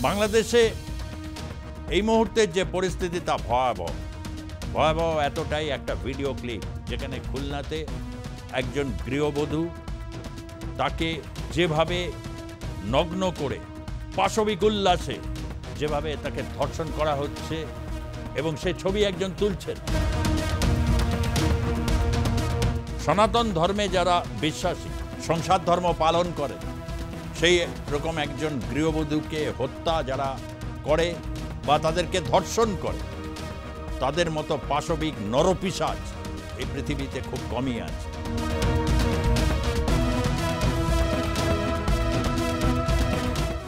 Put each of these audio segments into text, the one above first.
বাংলাদেশে এই মুহূর্তে যে পরিস্থিতি তা ভয়াবহ ভয়াবহ এতটাই একটা ভিডিও ক্লিপ যেখানে খুলনাতে একজন গৃহবধূ তাকে যেভাবে নগ্ন করে পাশবিক উল্লাসে যেভাবে তাকে ধর্ষণ করা হচ্ছে এবং সেই ছবি একজন তুলছেন। সনাতন ধর্মে যারা বিশ্বাসী, সংসার ধর্ম পালন করেন, সেই রকম একজন গৃহবধূকে হত্যা যারা করে বা তাদেরকে ধর্ষণ করে, তাদের মতো পাশবিক নরপিশাচ এই পৃথিবীতে খুব কমই আছে।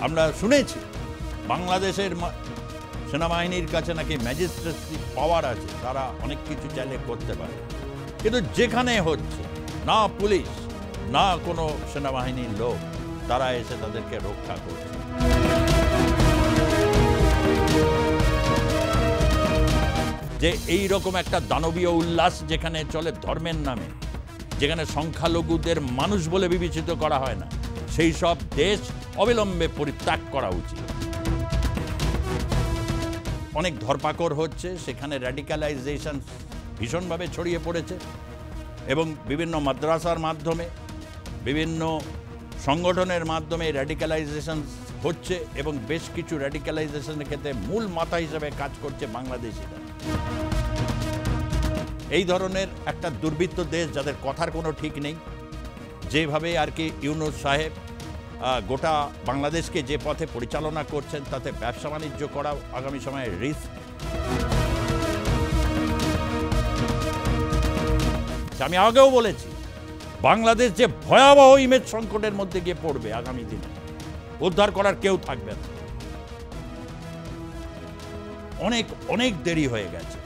আমরা শুনেছি বাংলাদেশের সেনাবাহিনীর কাছে নাকি ম্যাজিস্ট্রেসি পাওয়ার আছে, তারা অনেক কিছু চাইলে করতে পারে, কিন্তু যেখানে হচ্ছে না পুলিশ না কোনো সেনাবাহিনীর লোক, তারা এসে তাদেরকে রক্ষা করছে। যে এই রকম একটা দানবীয় উল্লাস যেখানে চলে ধর্মের নামে, যেখানে সংখ্যালঘুদের মানুষ বলে বিবেচিত করা হয় না, সেই সব দেশ অবিলম্বে পরিত্যাগ করা উচিত। অনেক ধরপাকড় হচ্ছে, সেখানে র্যাডিক্যালাইজেশন ভীষণভাবে ছড়িয়ে পড়েছে এবং বিভিন্ন মাদ্রাসার মাধ্যমে, বিভিন্ন সংগঠনের মাধ্যমে র্যাডিক্যালাইজেশন হচ্ছে এবং বেশ কিছু র্যাডিক্যালাইজেশনের ক্ষেত্রে মূল মাথা হিসেবে কাজ করছে বাংলাদেশিরা। এই ধরনের একটা দুর্বৃত্ত দেশ যাদের কথার কোনো ঠিক নেই, যেভাবে আর কি ইউনূস সাহেব গোটা বাংলাদেশকে যে পথে পরিচালনা করছেন, তাতে ব্যবসা বাণিজ্য করা আগামী সময়ে রিস্ক। আমি আগেও বলেছি, বাংলাদেশ যে ভয়াবহ ইমেজ সংকটের মধ্যে গিয়ে পড়বে আগামী দিনে, উদ্ধার করার কেউ থাকবে না। অনেক অনেক দেরি হয়ে গেছে।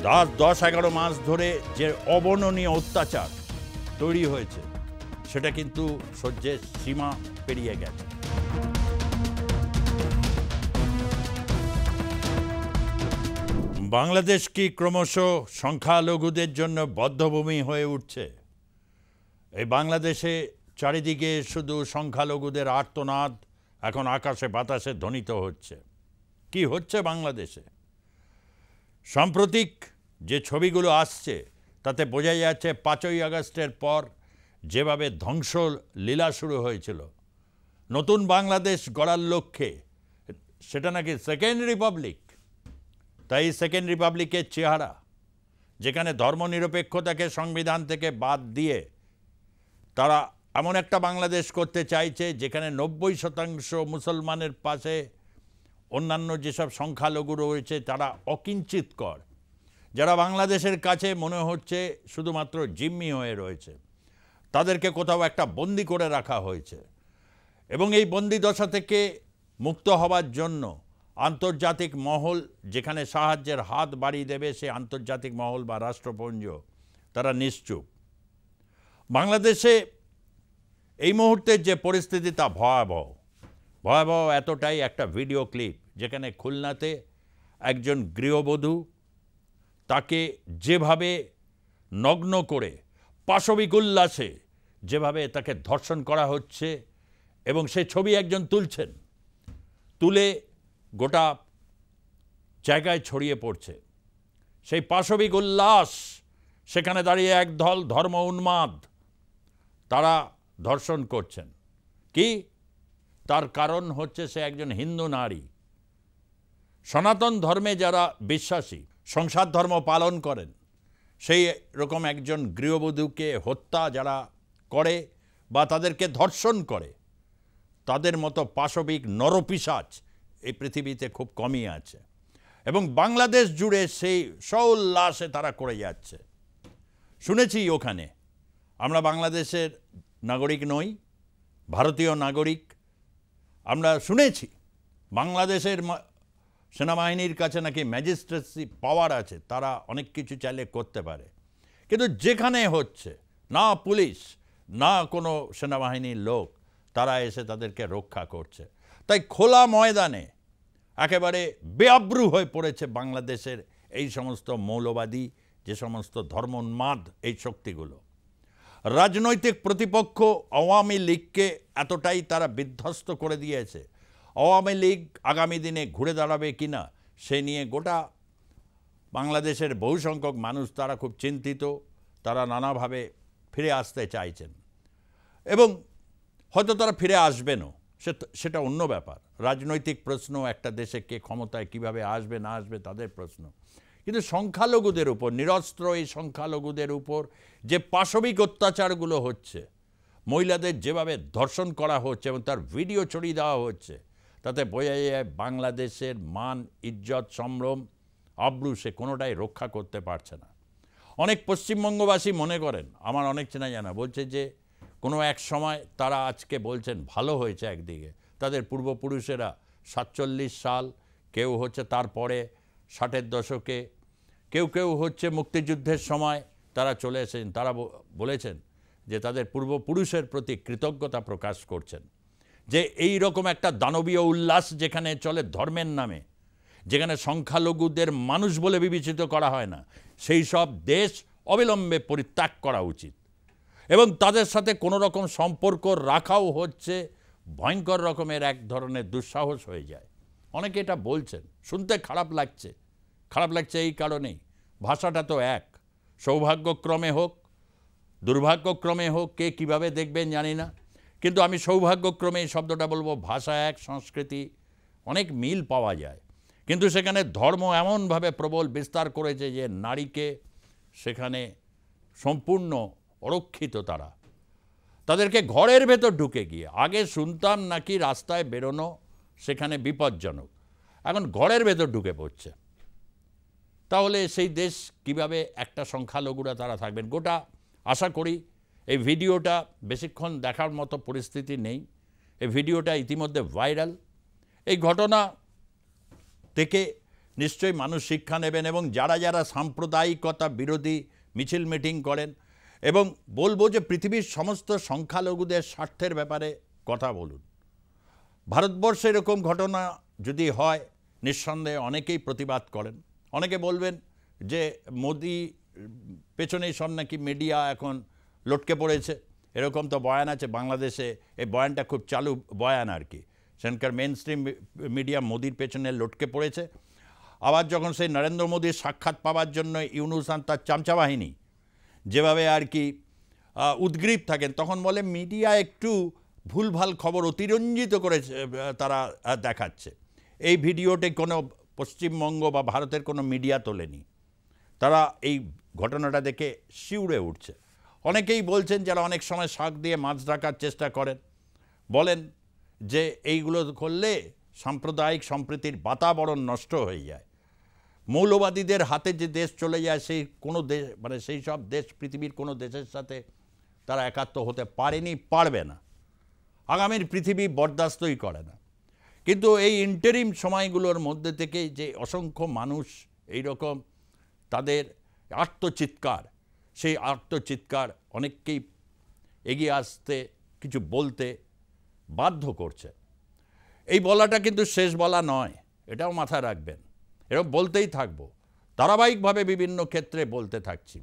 10-11 মাস ধরে যে অবর্ণনীয় অত্যাচার তৈরি হয়েছে, সেটা কিন্তু সহ্যের সীমা পেরিয়ে গেছে। বাংলাদেশ কি ক্রমশ সংখ্যালঘুদের জন্য বধ্যভূমি হয়ে উঠছে? এই বাংলাদেশে চারিদিকে শুধু সংখ্যালঘুদের আর্তনাদ এখন আকাশে বাতাসে ধ্বনিত হচ্ছে। কি হচ্ছে বাংলাদেশে? সাম্প্রতিক যে ছবিগুলো আসছে তাতে বোঝা যাচ্ছে 5ই আগস্টের পর যেভাবে ধ্বংস লীলা শুরু হয়েছিল নতুন বাংলাদেশ গড়ার লক্ষ্যে, সেটা নাকি সেকেন্ড রিপাবলিক। তাই সেকেন্ড রিপাবলিকের চেহারা, যেখানে ধর্মনিরপেক্ষতাকে সংবিধান থেকে বাদ দিয়ে তারা এমন একটা বাংলাদেশ করতে চাইছে যেখানে 90% মুসলমানের পাশে অন্যান্য যেসব সংখ্যালঘু রয়েছে তারা অকিঞ্চিৎকর, যারা বাংলাদেশের কাছে মনে হচ্ছে শুধুমাত্র জিম্মি হয়ে রয়েছে, তাদেরকে কোথাও একটা বন্দি করে রাখা হয়েছে। এবং এই বন্দি দশা থেকে মুক্ত হওয়ার জন্য আন্তর্জাতিক মহল যেখানে সাহায্যের হাত বাড়িয়ে দেবে, সে আন্তর্জাতিক মহল বা রাষ্ট্রপুঞ্জ তারা নিশ্চুপ। বাংলাদেশে এই মুহূর্তের যে পরিস্থিতি তা ভয়াবহ ভয়াবহ এতটাই একটা ভিডিও ক্লিপ যেখানে খুলনাতে একজন গৃহবধূ তাকে যেভাবে নগ্ন করে পাশবিক উল্লাসে যেভাবে তাকে ধর্ষণ করা হচ্ছে এবং সেই ছবি একজন তুলছেন, তুলে গোটা জায়গায় ছড়িয়ে পড়ছে। সেই পাশবিক উল্লাস, সেখানে দাঁড়িয়ে একদল ধর্ম উন্মাদ তারা ধর্ষণ করছেন। কি তার কারণ হচ্ছে সে একজন হিন্দু নারী। সনাতন ধর্মে যারা বিশ্বাসী, সংসার ধর্ম পালন করেন, সেই রকম একজন গৃহবধূকে হত্যা যারা করে বা তাদেরকে ধর্ষণ করে, তাদের মতো পাশবিক নরপিশাচ এই পৃথিবীতে খুব কমই আছে এবং বাংলাদেশ জুড়ে সেই সৌল্লাসে তারা করে যাচ্ছে। শুনেছি ওখানে, আমরা বাংলাদেশের নাগরিক নই, ভারতীয় নাগরিক। আমরা শুনেছি বাংলাদেশের সেনাবাহিনীর কাছে নাকি ম্যাজিস্ট্রেসি পাওয়ার আছে, তারা অনেক কিছু চাইলে করতে পারে, কিন্তু যেখানে হচ্ছে না পুলিশ না কোনো সেনাবাহিনীর লোক, তারা এসে তাদেরকে রক্ষা করছে। তাই খোলা ময়দানে একেবারে বেআব্রু হয়ে পড়েছে বাংলাদেশের এই সমস্ত মৌলবাদী, যে সমস্ত ধর্মোন্মাদ এই শক্তিগুলো। রাজনৈতিক প্রতিপক্ষ আওয়ামী লীগকে এতটাই তারা বিধ্বস্ত করে দিয়েছে, আওয়ামী লীগ আগামী দিনে ঘুরে দাঁড়াবে কি না সে নিয়ে গোটা বাংলাদেশের বহু সংখ্যক মানুষ তারা খুব চিন্তিত, তারা নানাভাবে ফিরে আসতে চাইছেন এবং হয়তো তারা ফিরে আসবেনও, সেটা অন্য ব্যাপার। রাজনৈতিক প্রশ্ন, একটা দেশে কে ক্ষমতায় কিভাবে আসবে না আসবে তাদের প্রশ্ন। কিন্তু সংখ্যালঘুদের উপর, নিরস্ত্র এই সংখ্যালঘুদের উপর যে পাশবিক অত্যাচারগুলো হচ্ছে, মহিলাদের যেভাবে ধর্ষণ করা হচ্ছে এবং তার ভিডিও ছড়িয়ে দেওয়া হচ্ছে, তাতে বোঝা যায় বাংলাদেশের মান, ইজ্জত, সম্ভ্রম, আব্রু সে কোনোটাই রক্ষা করতে পারছে না। অনেক পশ্চিমবঙ্গবাসী মনে করেন, আমার অনেক চেনা জানা, বলছে যে কোনো এক সময় তারা আজকে বলছেন ভালো হয়েছে একদিকে, তাদের পূর্বপুরুষেরা 47 সাল, কেউ হচ্ছে তারপরে 60-এর দশকে, কেউ কেউ হচ্ছে মুক্তিযুদ্ধের সময় তারা চলে এসেছেন, তারা বলেছেন যে তাদের পূর্বপুরুষের প্রতি কৃতজ্ঞতা প্রকাশ করছেন, যে এই রকম একটা দানবীয় উল্লাস যেখানে চলে ধর্মের নামে, যেখানে সংখ্যালঘুদের মানুষ বলে বিবেচিত করা হয় না, সেই সব দেশ অবিলম্বে পরিত্যাগ করা উচিত এবং তাদের সাথে কোনো রকম সম্পর্ক রাখাও হচ্ছে ভয়ঙ্কর রকমের এক ধরনের দুঃসাহস হয়ে যায়। অনেকে এটা বলছেন, শুনতে খারাপ লাগছে এই কারণেই, ভাষাটা তো এক, সৌভাগ্যক্রমে হোক দুর্ভাগ্যক্রমে হোক, কে কিভাবে দেখবেন জানি না, কিন্তু আমি সৌভাগ্যক্রমে এই শব্দটা বলবো। ভাষা এক, সংস্কৃতি অনেক মিল পাওয়া যায়, কিন্তু সেখানে ধর্ম এমনভাবে প্রবল বিস্তার করেছে যে নারীকে সেখানে সম্পূর্ণ অরক্ষিত। তাদেরকে ঘরের ভেতর ঢুকে গিয়ে, আগে শুনতাম নাকি রাস্তায় বেরোনো সেখানে বিপজ্জনক, এখন ঘরের ভেতর ঢুকে পড়ছে। তাহলে সেই দেশ কিভাবে একটা সংখ্যালঘুরা তারা থাকবেন? গোটা আশা করি এই ভিডিওটা বেশিক্ষণ দেখার মতো পরিস্থিতি নেই, এই ভিডিওটা ইতিমধ্যে ভাইরাল। এই ঘটনা থেকে নিশ্চয়ই মানুষ শিক্ষা নেবেন এবং যারা যারা সাম্প্রদায়িকতা বিরোধী মিছিল মিটিং করেন, এবং বলবো যে পৃথিবীর সমস্ত সংখ্যালঘুদের স্বার্থের ব্যাপারে কথা বলুন। ভারতবর্ষে এরকম ঘটনা যদি হয়, নিঃসন্দেহে অনেকেই প্রতিবাদ করেন। অনেকে বলবেন যে মোদি পেছনেই সব নাকি মিডিয়া এখন লটকে পড়েছে, এরকম তো বয়ান আছে বাংলাদেশে, এই বয়ানটা খুব চালু বয়ান আর কি। সেখানকার মেন স্ট্রিম মিডিয়া মোদির পেছনে লটকে পড়েছে। আবার যখন সেই নরেন্দ্র মোদির সাক্ষাৎ পাওয়ার জন্য ইউনূস আর তার চামচা বাহিনী যেভাবে আর কি উদ্গ্রীব থাকেন, তখন বলে মিডিয়া একটু ভুলভাল খবর অতিরঞ্জিত করে তারা দেখাচ্ছে। এই ভিডিওটি কোনো পশ্চিমবঙ্গ বা ভারতের কোনো মিডিয়া তোলেনি, তারা এই ঘটনাটা দেখে শিউরে উঠছে। অনেকেই বলছেন, যারা অনেক সময় শাক দিয়ে মাছ ঢাকার চেষ্টা করেন, বলেন যে এইগুলো করলে সাম্প্রদায়িক সম্প্রীতির বাতাবরণ নষ্ট হয়ে যায়, মৌলবাদীদের হাতে যে দেশ চলে যায়, সেই কোনো দেশ, মানে সেই সব দেশ পৃথিবীর কোনো দেশের সাথে তারা একাত্ম হতে পারেনি, পারবে না, আগামীর পৃথিবী বরদাস্তই করে না। কিন্তু এই ইন্টারিম সময়গুলোর মধ্যে থেকে যে অসংখ্য মানুষ এই রকম তাদের আত্মচিৎকার, সেই আত্মচিৎকার অনেককেই এগিয়ে আসতে, কিছু বলতে বাধ্য করছে। এই বলাটা কিন্তু শেষ বলা নয়, এটাও মাথায় রাখবেন, এরকম বলতেই থাকবো, ধারাবাহিকভাবে বিভিন্ন ক্ষেত্রে বলতে থাকছি।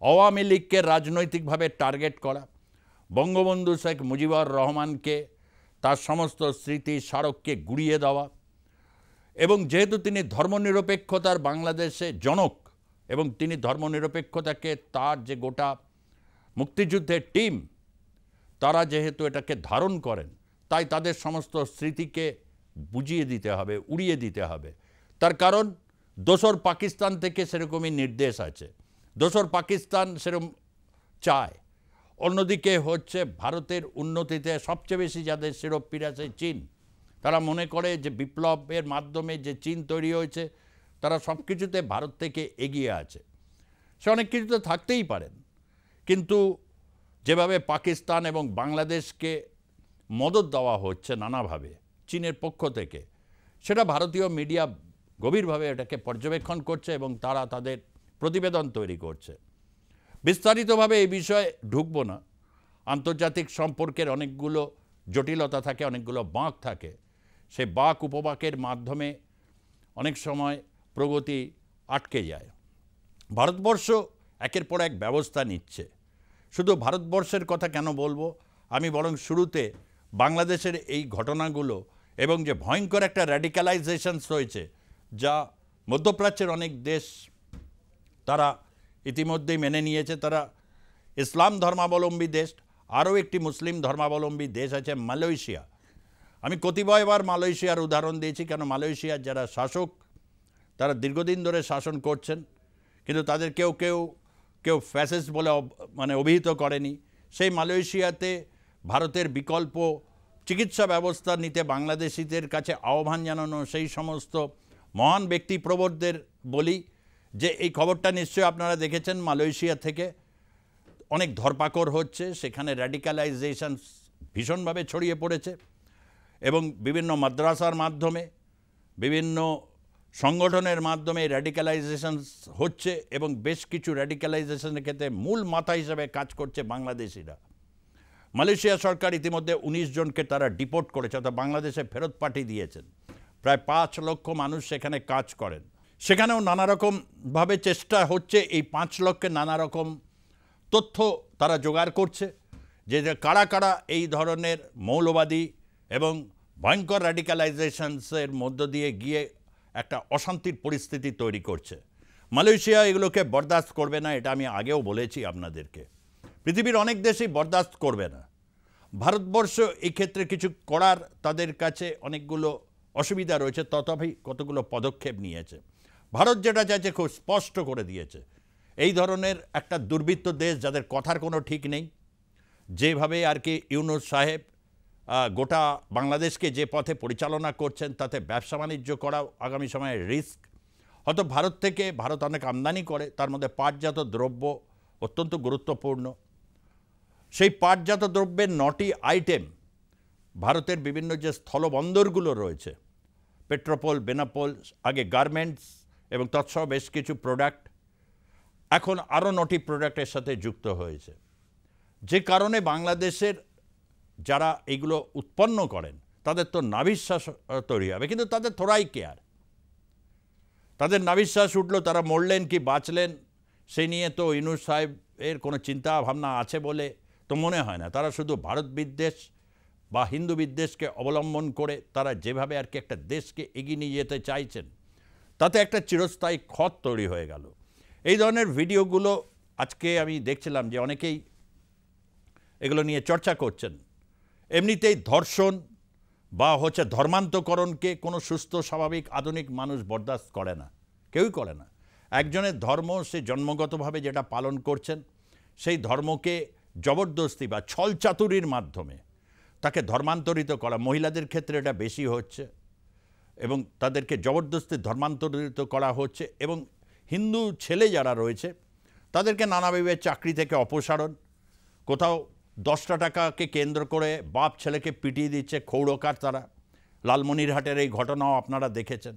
আওয়ামী লীগকে রাজনৈতিকভাবে টার্গেট করা, বঙ্গবন্ধু শেখ মুজিবুর রহমানকে তার সমস্ত স্মৃতি স্মারককে গুড়িয়ে দেওয়া, এবং যেহেতু তিনি ধর্মনিরপেক্ষতার বাংলাদেশে জনক এবং তিনি ধর্মনিরপেক্ষতাকে তার যে গোটা মুক্তিযুদ্ধের টিম তারা যেহেতু এটাকে ধারণ করেন, তাই তাদের সমস্ত স্মৃতিকে বুঝিয়ে দিতে হবে, উড়িয়ে দিতে হবে। তার কারণ দোসর পাকিস্তান থেকে সেরকমই নির্দেশ আছে, দোসর পাকিস্তান সেরকম চায়। অন্যদিকে হচ্ছে ভারতের উন্নতিতে সবচেয়ে বেশি যাদের শিরোপীড় আছে চীন, তারা মনে করে যে বিপ্লবের মাধ্যমে যে চীন তৈরি হয়েছে তারা সব কিছুতে ভারত থেকে এগিয়ে আছে। সে অনেক কিছুতে থাকতেই পারেন, কিন্তু যেভাবে পাকিস্তান এবং বাংলাদেশকে মদত দেওয়া হচ্ছে নানাভাবে চীনের পক্ষ থেকে, সেটা ভারতীয় মিডিয়া গভীরভাবে এটাকে পর্যবেক্ষণ করছে এবং তারা তাদের প্রতিবেদন তৈরি করছে। বিস্তারিতভাবে এই বিষয়ে ঢুকব না, আন্তর্জাতিক সম্পর্কের অনেকগুলো জটিলতা থাকে, অনেকগুলো বাঁক থাকে, সেই বাঁক উপবাকের মাধ্যমে অনেক সময় প্রগতি আটকে যায়। ভারতবর্ষ একের পর এক ব্যবস্থা নিচ্ছে। শুধু ভারতবর্ষের কথা কেন বলবো, আমি বরং শুরুতে বাংলাদেশের এই ঘটনাগুলো এবং যে ভয়ঙ্কর একটা র্যাডিক্যালাইজেশনস হয়েছে, যা মধ্যপ্রাচ্যের অনেক দেশ তারা ইতিমধ্যেই মেনে নিয়েছে। তারা ইসলাম ধর্মাবলম্বী দেশ। আরও একটি মুসলিম ধর্মাবলম্বী দেশ আছে মালয়েশিয়া। আমি কতিপয়বার মালয়েশিয়ার উদাহরণ দিয়েছি, কেন মালয়েশিয়ার যারা শাসক তারা দীর্ঘদিন ধরে শাসন করছেন, কিন্তু তাদের কেউ ফ্যাসিস্ট বলে মানে অভিহিত করেনি। সেই মালয়েশিয়াতে ভারতের বিকল্প চিকিৎসা ব্যবস্থা নিতে বাংলাদেশিদের কাছে আহ্বান জানানো সেই সমস্ত মহান ব্যক্তি প্রবরদের বলি যে এই খবরটা নিশ্চয়ই আপনারা দেখেছেন, মালয়েশিয়া থেকে অনেক ধরপাকড় হচ্ছে, সেখানে র্যাডিক্যালাইজেশন ভীষণভাবে ছড়িয়ে পড়েছে এবং বিভিন্ন মাদ্রাসার মাধ্যমে, বিভিন্ন সংগঠনের মাধ্যমে র্যাডিক্যালাইজেশন হচ্ছে এবং বেশ কিছু র্যাডিক্যালাইজেশনের ক্ষেত্রে মূল মাথা হিসেবে কাজ করছে বাংলাদেশিরা। মালয়েশিয়া সরকার ইতিমধ্যে 19 জনকে তারা ডিপোর্ট করেছে, অর্থাৎ বাংলাদেশে ফেরত পাঠিয়ে দিয়েছেন। প্রায় 5 লক্ষ মানুষ সেখানে কাজ করেন। সেখানেও নানা রকমভাবে চেষ্টা হচ্ছে এই 5 লক্ষের নানা রকম তথ্য তারা জোগাড় করছে, যে কারা কারা এই ধরনের মৌলবাদী এবং ভয়ঙ্কর র্যাডিক্যালাইজেশনসের মধ্য দিয়ে গিয়ে একটা অশান্তির পরিস্থিতি তৈরি করছে। মালয়েশিয়া এগুলোকে বরদাস্ত করবে না, এটা আমি আগেও বলেছি আপনাদেরকে। পৃথিবীর অনেক দেশই বরদাস্ত করবে না। ভারতবর্ষ এই ক্ষেত্রে কিছু করার তাদের কাছে অনেকগুলো অসুবিধা রয়েছে, তথাপি কতগুলো পদক্ষেপ নিয়েছে। ভারত যেটা চাইছে খুব স্পষ্ট করে দিয়েছে, এই ধরনের একটা দুর্বৃত্ত দেশ যাদের কথার কোনো ঠিক নেই, যেভাবে আর কি ইউনূস সাহেব গোটা বাংলাদেশকে যে পথে পরিচালনা করছেন, তাতে ব্যবসা বাণিজ্য করা আগামী সময়ে রিস্ক। হয়তো ভারত অনেক আমদানি করে, তার মধ্যে পাটজাত দ্রব্য অত্যন্ত গুরুত্বপূর্ণ। সেই পাটজাত দ্রব্যের 9টি আইটেম ভারতের বিভিন্ন যে স্থলবন্দরগুলো রয়েছে, পেট্রোপোল, বেনাপোল, আগে গার্মেন্টস এবং তৎসহ বেশ কিছু প্রোডাক্ট, এখন আরও 9টি প্রোডাক্টের সাথে যুক্ত হয়েছে, যে কারণে বাংলাদেশের যারা এইগুলো উৎপন্ন করেন তাদের তো নাভিশ্বাস তৈরি হবে, কিন্তু তাদের থোড়াই কেয়ার। তাদের নাভিশ্বাস উঠল, তারা মরলেন কি বাঁচলেন সেই নিয়ে তো ইউনূস সাহেবের কোনো চিন্তা ভাবনা আছে বলে তো মনে হয় না। তারা শুধু ভারত বিদ্বেষ বা হিন্দু বিদ্বেষকে অবলম্বন করে তারা যেভাবে আর কি একটা দেশকে এগিয়ে নিয়ে যেতে চাইছেন, তাতে একটা চিরস্থায়ী ক্ষত তৈরি হয়ে গেল। এই ধরনের ভিডিওগুলো আজকে আমি দেখছিলাম যে অনেকেই এগুলো নিয়ে চর্চা করছেন। এমনিতেই ধর্ষণ বা ধর্মান্তকরণকে কোনো সুস্থ স্বাভাবিক আধুনিক মানুষ বরদাস্ত করে না, কেউই করে না। একজনের ধর্ম সে জন্মগতভাবে যেটা পালন করছেন, সেই ধর্মকে জবরদস্তি বা ছলচাতুরির মাধ্যমে তাকে ধর্মান্তরিত করা, মহিলাদের ক্ষেত্রে এটা বেশি হচ্ছে এবং তাদেরকে জবরদস্তি ধর্মান্তরিত করা হচ্ছে। এবং হিন্দু ছেলে যারা রয়েছে তাদেরকে নানাভাবে চাকরি থেকে অপসারণ, কোথাও 10টা টাকাকে কেন্দ্র করে বাপ ছেলেকে পিটিয়ে দিচ্ছে ক্ষৌরকার তারা। লালমনিরহাটের এই ঘটনাও আপনারা দেখেছেন।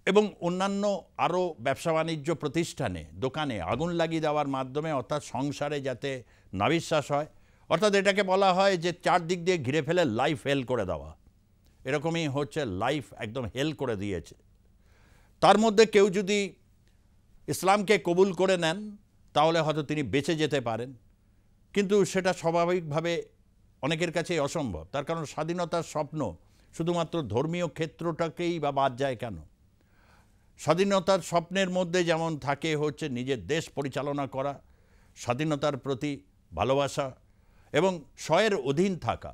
এবং অন্যান্য আরও ব্যবসা বাণিজ্য প্রতিষ্ঠানে, দোকানে আগুন লাগিয়ে দেওয়ার মাধ্যমে, অর্থাৎ সংসারে যাতে নাভিশ্বাস হয়, অর্থাৎ এটাকে বলা হয় যে চারদিক দিয়ে ঘিরে ফেলে লাইফ হেল করে দেওয়া। এরকমই হচ্ছে, লাইফ একদম হেল করে দিয়েছে। তার মধ্যে কেউ যদি ইসলামকে কবুল করে নেন তাহলে হয়তো তিনি বেঁচে যেতে পারেন, কিন্তু সেটা স্বাভাবিকভাবে অনেকের কাছেই অসম্ভব। তার কারণ স্বাধীনতার স্বপ্ন শুধুমাত্র ধর্মীয় ক্ষেত্রটাকেই বা বাদ যায় কেন? স্বাধীনতার স্বপ্নের মধ্যে যেমন থাকে নিজের দেশ পরিচালনা করা, স্বাধীনতার প্রতি ভালোবাসা এবং স্বয়ের অধীন থাকা,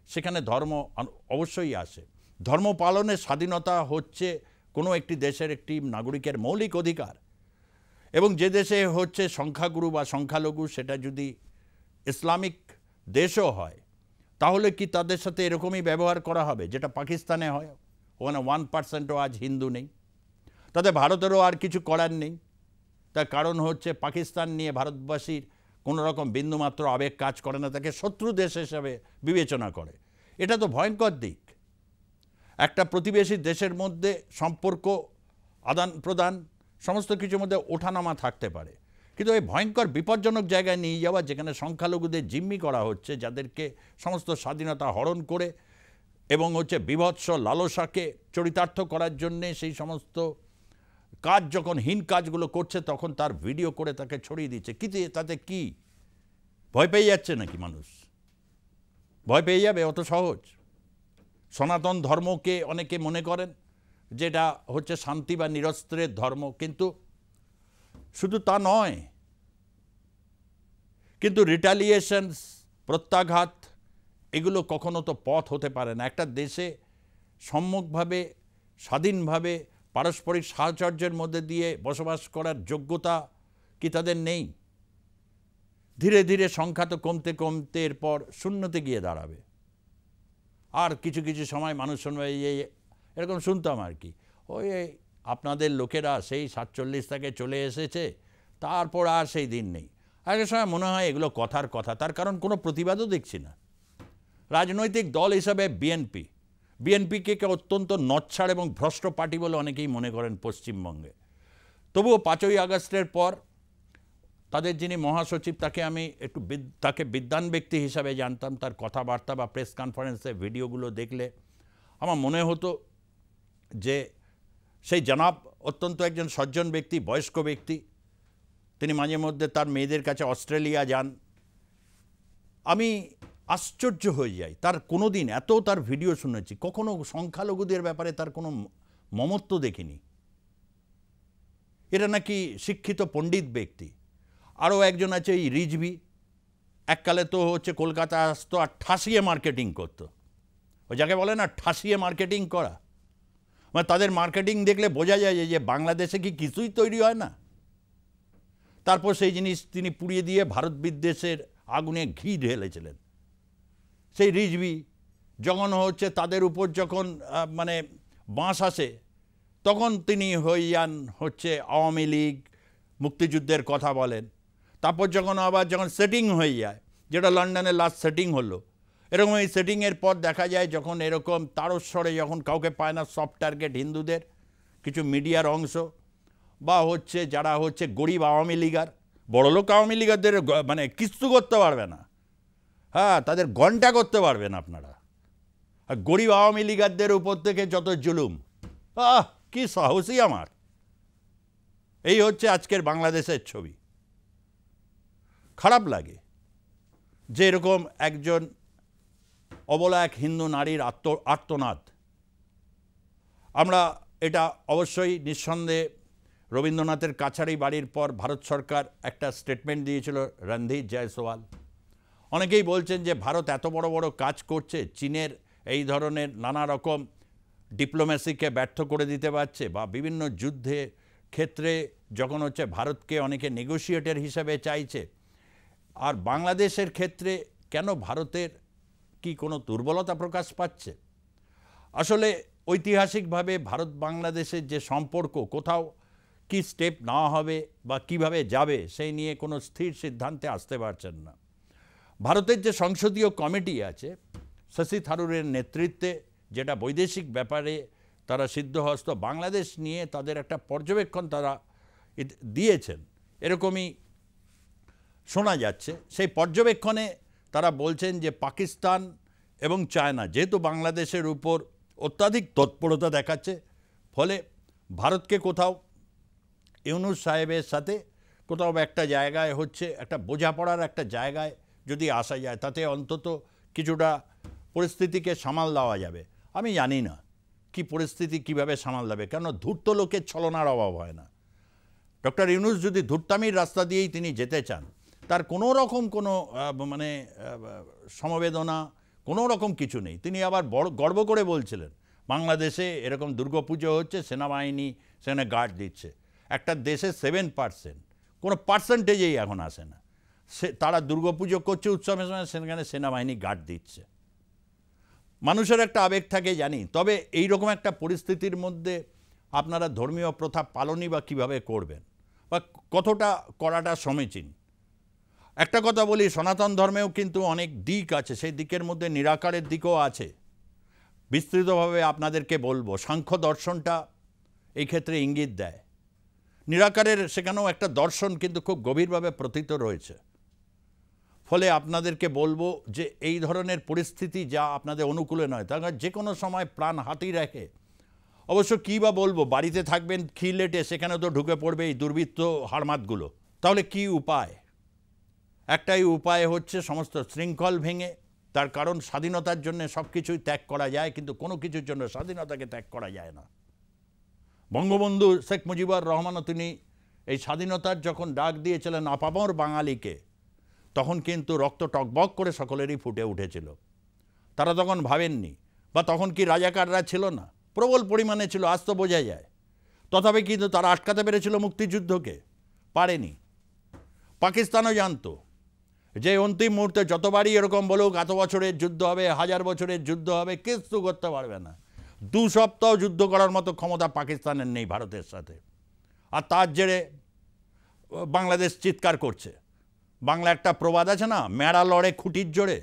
সেখানে ধর্ম অবশ্যই আসে। ধর্ম পালনের স্বাধীনতা হচ্ছে কোনো একটি দেশের একটি নাগরিকের মৌলিক অধিকার। এবং যে দেশে সংখ্যাগুরু বা সংখ্যালঘু সেটা যদি ইসলামিক দেশও হয়, তাহলে কি তাদের সাথে এরকমই ব্যবহার করা হবে যেটা পাকিস্তানে হয়? ওখানে 1%ও আজ হিন্দু নেই। তাতে ভারতেরও আর কিছু করার নেই। তার কারণ পাকিস্তান নিয়ে ভারতবাসীর কোনো রকম বিন্দুমাত্র আবেগ কাজ করে না, তাকে শত্রু দেশ হিসেবে বিবেচনা করে। এটা তো ভয়ঙ্কর দিক। একটা প্রতিবেশী দেশের মধ্যে সম্পর্ক, আদান প্রদান, সমস্ত কিছুর মধ্যে ওঠানামা থাকতে পারে, কিন্তু এই ভয়ঙ্কর বিপজ্জনক জায়গায় নিয়ে যাওয়া, যেখানে সংখ্যালঘুদের জিম্মি করা হচ্ছে, যাদেরকে সমস্ত স্বাধীনতা হরণ করে এবং বিভৎস লালসাকে চরিতার্থ করার জন্যে সেই সমস্ত কাজ, যখন হীন কাজগুলো করছে তখন তার ভিডিও করে তাকে ছড়িয়ে দিচ্ছে। তাতে কি ভয় পেয়ে যাচ্ছে নাকি মানুষ? ভয় পেয়ে যাবে অত সহজ? সনাতন ধর্মকে অনেকে মনে করেন যেটা হচ্ছে শান্তি বা নিরস্ত্রের ধর্ম, কিন্তু শুধু তা নয়, কিন্তু রিটালিয়েশনস, প্রত্যাঘাত, এগুলো কখনো তো পথ হতে পারে না। একটা দেশে সম্মুখভাবে স্বাধীনভাবে পারস্পরিক সাহচর্যের মধ্যে দিয়ে বসবাস করার যোগ্যতা কি তাদের নেই? ধীরে ধীরে সংখ্যা তো কমতে কমতে এরপর শূন্যতে গিয়ে দাঁড়াবে। আর কিছু কিছু সময় মানুষ শুনবে এরকম শুনতাম আর কি, ওই আপনাদের লোকেরা সেই 47 থেকে চলে এসেছে, তারপর আর সেই দিন নেই। আগের সময় মনে হয় এগুলো কথার কথা, তার কারণ কোনো প্রতিবাদও দেখছি না। রাজনৈতিক দল হিসাবে বিএনপিকে অত্যন্ত নচ্ছাড় এবং ভ্রষ্ট পার্টি বলে অনেকেই মনে করেন পশ্চিমবঙ্গে। তবুও 5ই আগস্টের পর তাদের যিনি মহাসচিব, তাকে বিদ্বান ব্যক্তি হিসাবে জানতাম। তার কথাবার্তা বা প্রেস কনফারেন্সে ভিডিওগুলো দেখলে আমার মনে হতো যে সেই জনাব অত্যন্ত একজন সজ্জন ব্যক্তি, বয়স্ক ব্যক্তি। তিনি মাঝে মধ্যে তার মেয়েদের কাছে অস্ট্রেলিয়া যান। আমি আশ্চর্য হয়ে যাই, তার কোনো দিন তার ভিডিও শুনেছি, কখনো সংখ্যালঘুদের ব্যাপারে তার কোনো মমত্ব দেখিনি। এরা নাকি শিক্ষিত পণ্ডিত ব্যক্তি। আরও একজন আছে এই রিজভি, এককালে তো হচ্ছে কলকাতা আসতো আর ঠাসিয়ে মার্কেটিং করতো। ওই যাকে বলে না ঠাসিয়ে মার্কেটিং করা, মানে তাদের মার্কেটিং দেখলে বোঝা যায় যে বাংলাদেশে কি কিছুই তৈরি হয় না। তারপর সেই জিনিস তিনি পুড়িয়ে দিয়ে ভারত বিদ্বেষের আগুনে ঘি ঢেলেছিলেন। সেই রিজভি যখন হচ্ছে তাদের উপর যখন মানে বাঁশ আসে, তখন তিনি হয়ে যান হচ্ছে আওয়ামী লীগ, মুক্তিযুদ্ধের কথা বলেন। তারপর যখন সেটিং হয়ে যায়, যেটা লন্ডনে লাস্ট সেটিং হলো, এরকম এই সেটিংয়ের পর দেখা যায় যখন এরকম তারস্বরে যখন কাউকে পায় না, সফট টার্গেট হিন্দুদের কিছু মিডিয়ার অংশ, বা হচ্ছে যারা হচ্ছে গরিব আওয়ামী লীগার, বড়লোক আওয়ামী লীগারদের মানে কিচ্ছু করতে পারবে না, হ্যাঁ তাদের ঘন্টা করতে পারবেন আপনারা। আর গরিব আওয়ামী লীগারদের উপর থেকে যত জুলুম, কি সাহসী আমার। এই হচ্ছে আজকের বাংলাদেশের ছবি। খারাপ লাগে যে এরকম একজন অবলা এক হিন্দু নারীর আর্তনাদ। আমরা এটা অবশ্যই নিঃসন্দেহে রবীন্দ্রনাথের কাছারি বাড়ির পর ভারত সরকার একটা স্টেটমেন্ট দিয়েছিল, রণধীর জয়সওয়াল। অনেকেই বলছেন যে ভারত এত বড় বড় কাজ করছে, চীনের এই ধরনের নানা রকম ডিপ্লোম্যাসিকে ব্যর্থ করে দিতে পারছে, বা বিভিন্ন যুদ্ধে ক্ষেত্রে যখন হচ্ছে ভারতকে অনেকে নেগোশিয়েটর হিসেবে চাইছে। আর বাংলাদেশের ক্ষেত্রে কেন ভারতের কি কোনো দুর্বলতা প্রকাশ পাচ্ছে? আসলে ঐতিহাসিকভাবে ভারত বাংলাদেশের যে সম্পর্ক, কোথাও কি স্টেপ নেওয়া হবে বা কিভাবে যাবে সেই নিয়ে কোনো স্থির সিদ্ধান্তে আসতে পারছেন না। ভারতের যে সংসদীয় কমিটি আছে শশী থারুরের নেতৃত্বে, যেটা বৈদেশিক ব্যাপারে তারা সিদ্ধহস্ত, বাংলাদেশ নিয়ে তাদের একটা পর্যবেক্ষণ তারা দিয়েছেন এরকমই শোনা যাচ্ছে। সেই পর্যবেক্ষণে তারা বলছেন যে পাকিস্তান এবং চায়না যেহেতু বাংলাদেশের উপর অত্যাধিক তৎপরতা দেখাচ্ছে, ফলে ভারতকে কোথাও ইউনূস সাহেবের সাথে কোথাও একটা জায়গায় হচ্ছে একটা বোঝাপড়ার একটা জায়গায় যদি আসা যায়, তাতে অন্তত কিছুটা পরিস্থিতিকে সামাল দেওয়া যাবে। আমি জানি না কি পরিস্থিতি কিভাবে সামাল দেবে, কেন ধূর্ত লোকের ছলনার অভাব হয় না। ডক্টর ইউনূস যদি ধূর্তামির রাস্তা দিয়েই তিনি যেতে চান, তার কোনো রকম কোনো মানে সমবেদনা কোনো রকম কিছু নেই। তিনি আবার গর্ব করে বলছিলেন বাংলাদেশে এরকম দুর্গাপুজো হচ্ছে, সেনাবাহিনী সেখানে গার্ড দিচ্ছে। একটা দেশে 7%, কোনো পার্সেন্টেজেই এখন আসে না, তারা দুর্গাপুজো করছে উৎসবের সময়, সেখানে সেনাবাহিনী গার্ড দিচ্ছে। মানুষের একটা আবেগ থাকে জানি, তবে এই রকম একটা পরিস্থিতির মধ্যে আপনারা ধর্মীয় প্রথা পালনই বা কীভাবে করবেন, বা কতটা করাটা সমীচীন। একটা কথা বলি, সনাতন ধর্মেও কিন্তু অনেক দিক আছে, সেই দিকের মধ্যে নিরাকারের দিকও আছে। বিস্তৃতভাবে আপনাদেরকে বলবো, সাংখ্য দর্শনটা এই ক্ষেত্রে ইঙ্গিত দেয়। নিরাকারের সেখানেও একটা দর্শন কিন্তু খুব গভীরভাবে প্রতীত রয়েছে। ফলে আপনাদেরকে বলবো যে এই ধরনের পরিস্থিতি যা আপনাদের অনুকূলে নয়, তার যে কোনো সময় প্রাণ হাতেই রাখে। অবশ্য কী বা বলবো, বাড়িতে থাকবেন খিলেটে, সেখানে তো ঢুকে পড়বে এই দুর্বৃত্ত হাড়মাতগুলো। তাহলে কি উপায়? একটাই উপায় হচ্ছে সমস্ত শৃঙ্খল ভেঙে তার কারণ স্বাধীনতার জন্য সব কিছুই ত্যাগ করা যায়, কিন্তু কোনো কিছুর জন্য স্বাধীনতাকে ত্যাগ করা যায় না। বঙ্গবন্ধু শেখ মুজিবুর রহমানও তিনি এই স্বাধীনতার যখন ডাক দিয়েছিলেন আপামর বাঙালিকে, তখন কিন্তু রক্ত টকবক করে সকলেরই ফুটে উঠেছিল। তারা তখন ভাবেননি, বা তখন কি রাজাকাররা ছিল না? প্রবল পরিমাণে ছিল, আজ তো বোঝা যায়। তথাপি কিন্তু তারা আটকাতে পেরেছিল মুক্তিযুদ্ধকে? পারেনি। পাকিস্তানও জানতো যে অন্তিম মুহূর্তে যতবারই এরকম বলুক এত বছরের যুদ্ধ হবে, 1000 বছরের যুদ্ধ হবে, কিছু করতে পারবে না। 2 সপ্তাহ যুদ্ধ করার মতো ক্ষমতা পাকিস্তানের নেই ভারতের সাথে। আর তার জেরে বাংলাদেশ চিৎকার করছে। বাংলা একটা প্রবাদ আছে না, মেড়া লড়ে খুঁটির জোরে।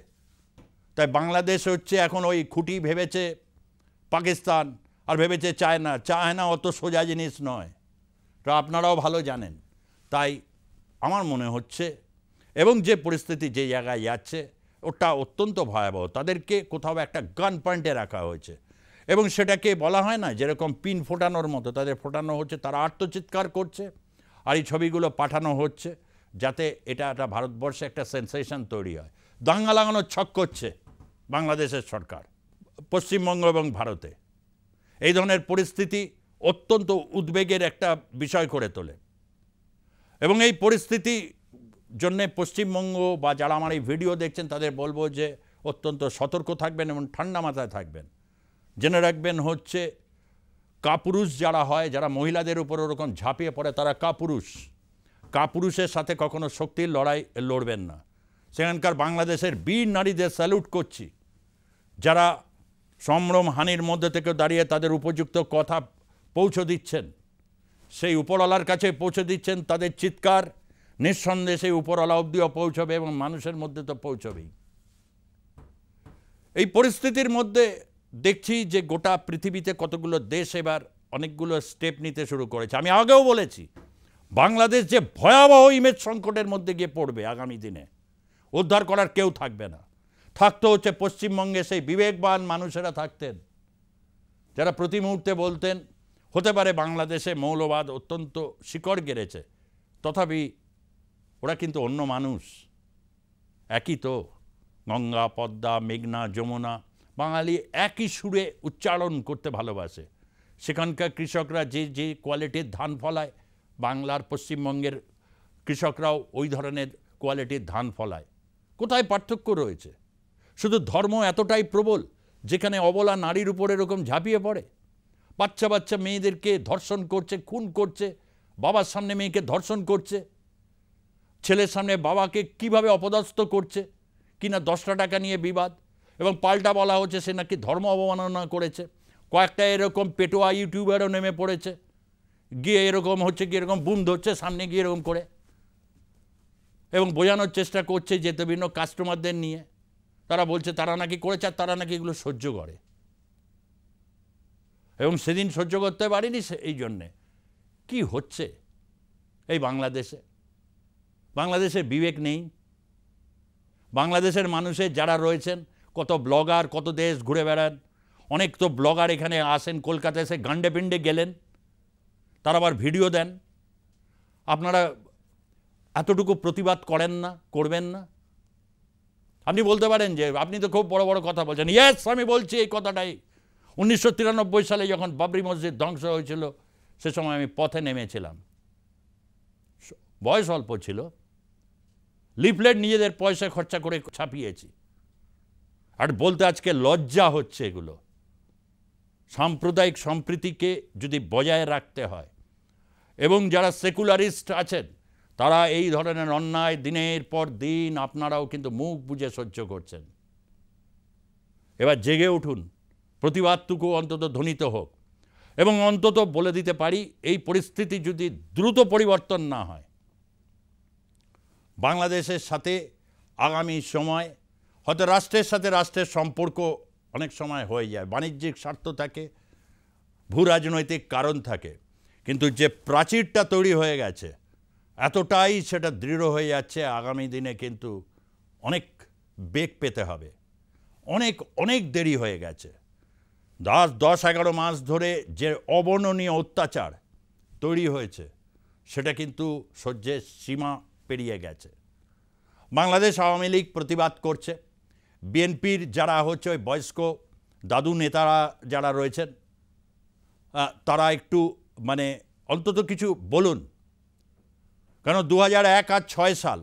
তাই বাংলাদেশ হচ্ছে এখন ওই খুঁটি ভেবেছে পাকিস্তান, আর ভেবেছে চায়না। চায়না অত সোজা জিনিস নয়, তা আপনারাও ভালো জানেন। তাই আমার মনে হচ্ছে, এবং যে পরিস্থিতি যে জায়গায় যাচ্ছে ওটা অত্যন্ত ভয়াবহ। তাদেরকে কোথাও একটা গান পয়েন্টে রাখা হয়েছে, এবং সেটাকে বলা হয় না যেরকম পিন ফোটানোর মতো তাদের ফোটানো হচ্ছে। তারা আত্মচিৎকার করছে, আর এই ছবিগুলো পাঠানো হচ্ছে যাতে এটা একটা ভারতবর্ষে একটা সেন্সেশন তৈরি হয়। দাঙ্গা লাগানোর ছক করছে বাংলাদেশের সরকার পশ্চিমবঙ্গ এবং ভারতে। এই ধরনের পরিস্থিতি অত্যন্ত উদ্বেগের একটা বিষয় করে তোলে, এবং এই পরিস্থিতি জন্যে পশ্চিমবঙ্গ বা যারা আমার এই ভিডিও দেখছেন তাদের বলবো যে অত্যন্ত সতর্ক থাকবেন এবং ঠান্ডা মাথায় থাকবেন। জেনে রাখবেন হচ্ছে কাপুরুষ যারা হয়, যারা মহিলাদের উপর ওরকম ঝাঁপিয়ে পড়ে, তারা কাপুরুষ। কাপুরুষের সাথে কখনো শক্তির লড়াই লড়বেন না। সেখানকার বাংলাদেশের বীর নারীদের স্যালুট করছি, যারা সম্ভ্রম হানির মধ্যে থেকে দাঁড়িয়ে তাদের উপযুক্ত কথা পৌঁছে দিচ্ছেন, সেই উপরওয়ালার কাছে পৌঁছে দিচ্ছেন। তাদের চিৎকার নিঃসন্দেহে সেই উপরওয়ালা অবধিও পৌঁছবে, এবং মানুষের মধ্যে তো পৌঁছবেই। এই পরিস্থিতির মধ্যে দেখছি যে গোটা পৃথিবীতে কতগুলো দেশ এবার অনেকগুলো স্টেপ নিতে শুরু করেছে। আমি আগেও বলেছি, বাংলাদেশ যে ভয়াবহ ইমেজ সংকটের মধ্যে গিয়ে পড়বে আগামী দিনে, উদ্ধার করার কেউ থাকবে না। থাকতে হচ্ছে পশ্চিমবঙ্গে সেই বিবেকবান মানুষেরা থাকতেন, যারা প্রতি মুহূর্তে বলতেন হতে পারে বাংলাদেশে মৌলবাদ অত্যন্ত শিকড় গেড়েছে, তথাপি ওরা কিন্তু অন্য মানুষ, একই তো। গঙ্গা, পদ্মা, মেঘনা, যমুনা, বাঙালি একই সুরে উচ্চারণ করতে ভালোবাসে। সেখানকার কৃষকরা যে যে কোয়ালিটির ধান ফলায়, বাংলার পশ্চিমবঙ্গের কৃষকরাও ওই ধরনের কোয়ালিটির ধান ফলায়। কোথায় পার্থক্য রয়েছে? শুধু ধর্ম এতটাই প্রবল যেখানে অবলা নারীর উপর এরকম ঝাঁপিয়ে পড়ে, বাচ্চা বাচ্চা মেয়েদেরকে ধর্ষণ করছে, খুন করছে, বাবার সামনে মেয়েকে ধর্ষণ করছে, ছেলের সামনে বাবাকে কিভাবে অপদস্থ করছে, কিনা 10টা টাকা নিয়ে বিবাদ, এবং পাল্টা বলা হচ্ছে সে নাকি ধর্ম অবমাননা করেছে। কয়েকটা এরকম পেটোয়া ইউটিউবারও নেমে পড়েছে, গিয়ে এরকম হচ্ছে, গিয়ে এরকম বুম ধরছে সামনে গিয়ে এরকম করে, এবং বোঝানোর চেষ্টা করছে যে বিভিন্ন কাস্টমারদের নিয়ে। তারা বলছে তারা নাকি করেছে, আর তারা নাকি এগুলো সহ্য করে, এবং সেদিন সহ্য করতে পারিনি। এই জন্যে কি হচ্ছে এই বাংলাদেশে? বাংলাদেশের বিবেক নেই। বাংলাদেশের মানুষের যারা রয়েছেন, কত ব্লগার কত দেশ ঘুরে বেড়ান, অনেক তো ব্লগার এখানে আসেন, কলকাতায় এসে গান্ডে পিণ্ডে গেলেন, তারা আবার ভিডিও দেন। আপনারা এতটুকু প্রতিবাদ করেন না, করবেন না? আপনি বলতে পারেন যে আপনি তো খুব বড় বড় কথা বলছেন। ইয়েস, আমি বলছি এই কথাটাই। 1993 সালে যখন বাবরি মসজিদ ধ্বংস হয়েছিল, সে সময় আমি পথে নেমেছিলাম, বয়স অল্প ছিল, লিফলেট নিজেদের পয়সা খরচা করে ছাপিয়েছি। আর বলতে আজকে লজ্জা হচ্ছে এগুলো। সাম্প্রদায়িক সম্প্রীতিকে যদি বজায় রাখতে হয়, এবং যারা সেকুলারিস্ট আছেন তারা এই ধরনের অন্যায় দিনের পর দিন আপনারাও কিন্তু মুখ বুজে সহ্য করছেন। এবার জেগে উঠুন, প্রতিবাদটুকু অন্তত ধ্বনিত হোক, এবং অন্তত বলে দিতে পারি এই পরিস্থিতি যদি দ্রুত পরিবর্তন না হয়, বাংলাদেশের সাথে আগামী সময় হয়তো রাষ্ট্রের সাথে রাষ্ট্রের সম্পর্ক অনেক সময় হয়ে যায়, বাণিজ্যিক স্বার্থ থাকে, ভূ রাজনৈতিক কারণ থাকে, কিন্তু যে প্রাচীরটা তৈরি হয়ে গেছে এতটাই সেটা দৃঢ় হয়ে যাচ্ছে, আগামী দিনে কিন্তু অনেক বেগ পেতে হবে। অনেক অনেক দেরি হয়ে গেছে। 10-11 মাস ধরে যে অবর্ণনীয় অত্যাচার তৈরি হয়েছে সেটা কিন্তু সহ্যের সীমা পেরিয়ে গেছে। বাংলাদেশ আওয়ামী লীগ প্রতিবাদ করছে, বিএনপির যারা হচ্ছে ওই বয়স্ক দাদু নেতারা যারা রয়েছেন তারা একটু মানে অন্তত কিছু বলুন। কেন 2001 আর 6 সাল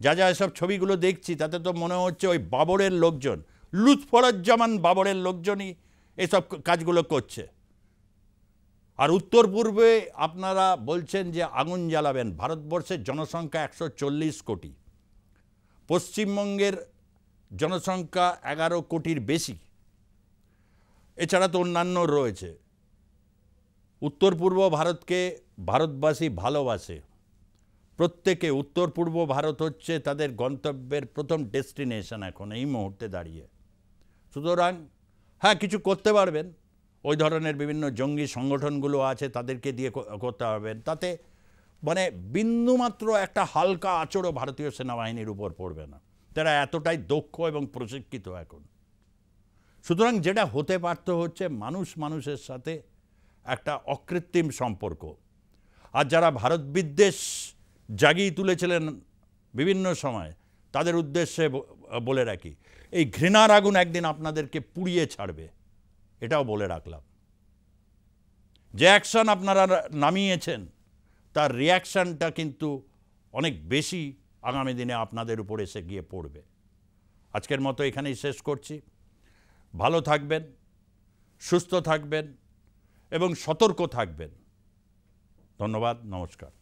যা যা এসব ছবিগুলো দেখছি তাতে তো মনে হচ্ছে ওই বাবরের লোকজন, লুৎফরুজ্জামান বাবরের লোকজনই এসব কাজগুলো করছে। আর উত্তর পূর্বে আপনারা বলছেন যে আগুন জ্বালাবেন। ভারতবর্ষের জনসংখ্যা 140 কোটি, পশ্চিমবঙ্গের জনসংখ্যা 11 কোটির বেশি, এছাড়া তো অন্যান্য রয়েছে। উত্তর পূর্ব ভারতকে ভারতবাসী ভালোবাসে প্রত্যেকে। উত্তর পূর্ব ভারত হচ্ছে তাদের গন্তব্যের প্রথম ডেস্টিনেশন এখন এই মুহূর্তে দাঁড়িয়ে। সুতরাং হ্যাঁ, কিছু করতে পারবেন, ওই ধরনের বিভিন্ন জঙ্গি সংগঠনগুলো আছে তাদেরকে দিয়ে করতে পারবেন, তাতে মানে বিন্দুমাত্র একটা হালকা আঁচড়ও ভারতীয় সেনাবাহিনীর উপর পড়বে না। তারা এতটাই দক্ষ এবং প্রশিক্ষিত এখন। সুতরাং যেটা হতে পারত হচ্ছে মানুষ মানুষের সাথে একটা অকৃত্রিম সম্পর্ক। আর যারা ভারত বিদ্বেষ জাগিয়ে তুলেছিলেন বিভিন্ন সময়, তাদের উদ্দেশ্যে বলে রাখি, এই ঘৃণার আগুন একদিন আপনাদেরকে পুড়িয়ে ছাড়বে, এটাও বলে রাখলাম। যে অ্যাকশন আপনারা নামিয়েছেন তার রিয়াকশানটা কিন্তু অনেক বেশি আগামী দিনে আপনাদের উপর এসে গিয়ে পড়বে। আজকের মতো এখানেই শেষ করছি। ভালো থাকবেন, সুস্থ থাকবেন এবং সতর্ক থাকবেন। ধন্যবাদ, নমস্কার।